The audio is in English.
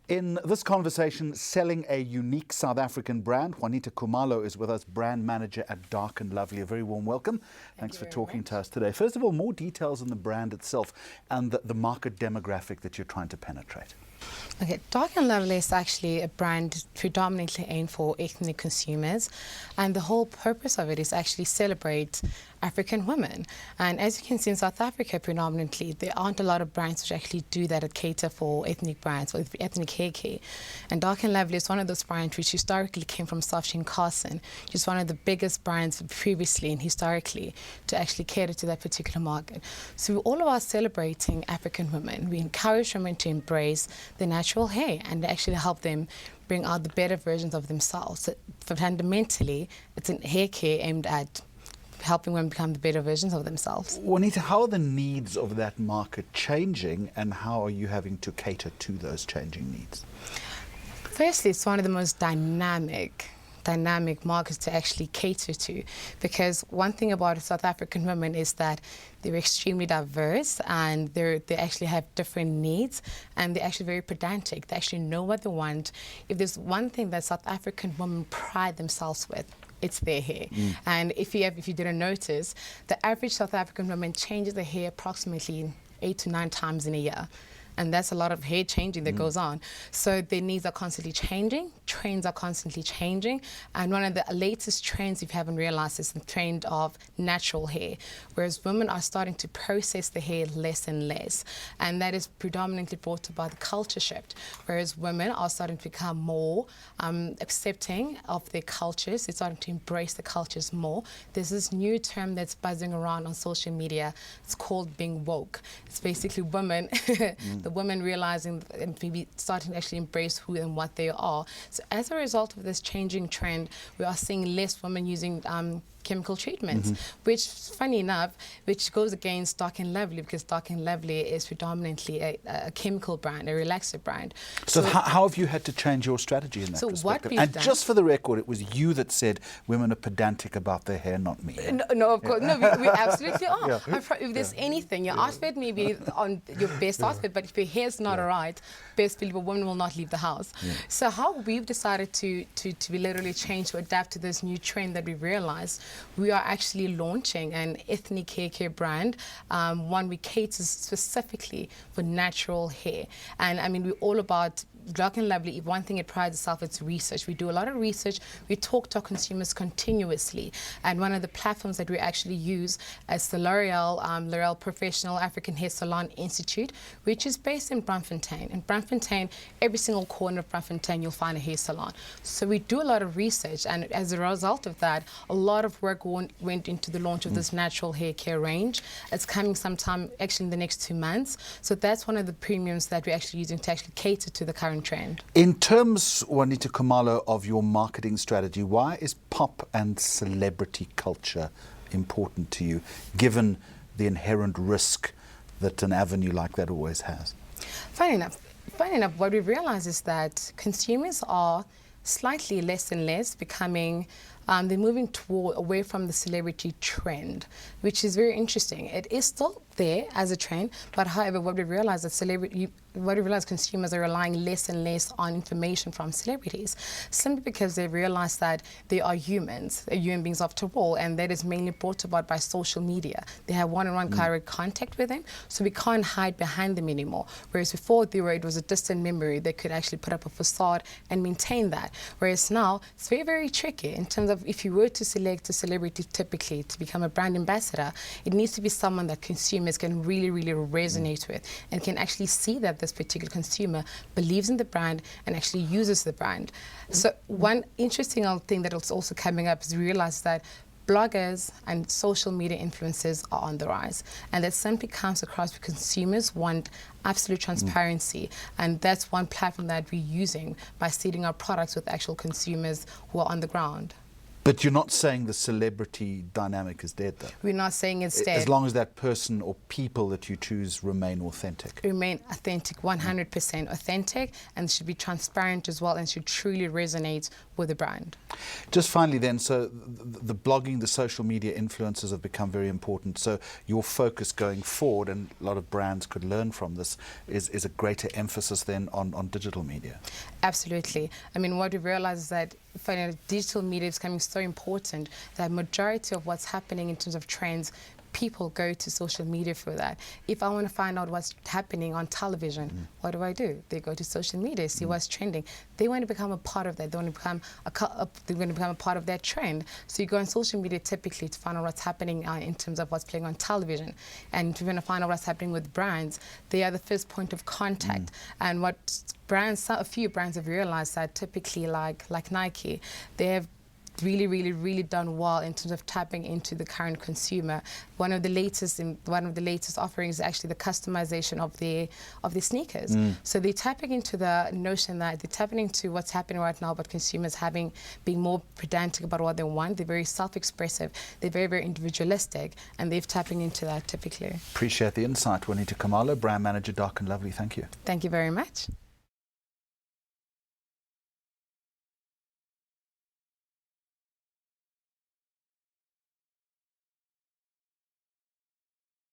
In this conversation, selling a unique South African brand, Juanita Khumalo is with us, brand manager at Dark and Lovely. A very warm welcome. Thanks for talking to us today. First of all, more details on the brand itself and the market demographic that you're trying to penetrate. Okay, Dark and Lovely is actually a brand predominantly aimed for ethnic consumers, and the whole purpose of it is actually celebrate African women. And as you can see in South Africa predominantly, there aren't a lot of brands which actually do that cater for ethnic brands or ethnic hair care. And Dark and Lovely is one of those brands which historically came from Softsheen Carson, which is one of the biggest brands previously and historically to actually cater to that particular market. So we're all about celebrating African women. We encourage women to embrace their natural hair and actually help them bring out the better versions of themselves. So fundamentally, it's a hair care aimed at helping women become the better versions of themselves. Juanita, how are the needs of that market changing, and how are you having to cater to those changing needs? Firstly, it's one of the most dynamic markets to actually cater to, because one thing about South African women is that they're extremely diverse and they actually have different needs, and they're actually very pedantic. They actually know what they want. If there's one thing that South African women pride themselves with, it's their hair. And if you didn't notice, the average South African woman changes their hair approximately 8 to 9 times in a year. And that's a lot of hair changing that goes on. So their needs are constantly changing, trends are constantly changing, and one of the latest trends, if you haven't realized, is the trend of natural hair, whereas women are starting to process the hair less and less. And that is predominantly brought about the culture shift, whereas women are starting to become more accepting of their cultures. They're starting to embrace the cultures more. There's this new term that's buzzing around on social media. It's called being woke. It's basically women the women realizing and maybe starting to actually embrace who and what they are. So as a result of this changing trend, we are seeing less women using chemical treatments, which, funny enough, which goes against Dark and Lovely, because Dark and Lovely is predominantly a chemical brand, a relaxer brand. So how have you had to change your strategy in that perspective? What we've and done, just for the record, it was you that said women are pedantic about their hair, not me. No, of course, no, we absolutely are. If there's anything, your outfit may be on your best outfit, but if your hair's not alright, best believe a woman will not leave the house. So how we've decided to literally change, to adapt to this new trend that we realized, we are actually launching an ethnic hair care brand, one we cater specifically for natural hair. And I mean, we're all about Dark and Lovely. If one thing it prides itself, it's research. We do a lot of research. We talk to our consumers continuously. And one of the platforms that we actually use is the L'Oreal Professional African Hair Salon Institute, which is based in Braamfontein. In Braamfontein, every single corner of Braamfontein, you'll find a hair salon. So we do a lot of research, and as a result of that, a lot of work went into the launch of this natural hair care range. It's coming sometime actually in the next 2 months. So that's one of the premiums that we're actually using to actually cater to the current trend. In terms, Juanita Khumalo, of your marketing strategy, why is pop and celebrity culture important to you, given the inherent risk that an avenue like that always has? Funny enough, what we realize is that consumers are slightly less and less becoming, they're moving away from the celebrity trend, which is very interesting. It is still there as a trend, but however, what we realize is consumers are relying less and less on information from celebrities, simply because they realize that they are humans, they're human beings after all, and that is mainly brought about by social media. They have one-on-one direct contact with them, so we can't hide behind them anymore. Whereas before, it was a distant memory. They could actually put up a facade and maintain that. Whereas now, it's very, very tricky in terms of if you were to select a celebrity typically to become a brand ambassador, it needs to be someone that consumers can really, really resonate with and can actually see that this particular consumer believes in the brand and actually uses the brand. So one interesting thing that is also coming up is realize that bloggers and social media influencers are on the rise, and that simply comes across because consumers want absolute transparency, and that's one platform that we're using by seeding our products with actual consumers who are on the ground. But you're not saying the celebrity dynamic is dead, though? We're not saying it's dead. As long as that person or people that you choose remain authentic? Remain authentic, 100% authentic, and should be transparent as well, and should truly resonate with the brand. Just finally then, so the blogging, the social media influencers have become very important. So your focus going forward, and a lot of brands could learn from this, is a greater emphasis then on digital media. Absolutely. I mean, what we realize is that digital media is becoming so important that majority of what's happening in terms of trends, people go to social media for that. If I want to find out what's happening on television, what do? They go to social media, see what's trending. They want to become a part of that. They want to become a part of that trend. So you go on social media typically to find out what's happening in terms of what's playing on television. And if you want to find out what's happening with brands, they are the first point of contact. And what brands, a few brands have realized that typically like Nike, they have really done well in terms of tapping into the current consumer. One of the latest offerings is actually the customization of their sneakers. So they're tapping into the notion that they're tapping into what's happening right now about consumers being more pedantic about what they want. They're very self-expressive. They're very individualistic, and they're tapping into that typically. Appreciate the insight. Juanita Khumalo, brand manager, Dark and Lovely. Thank you. Thank you very much.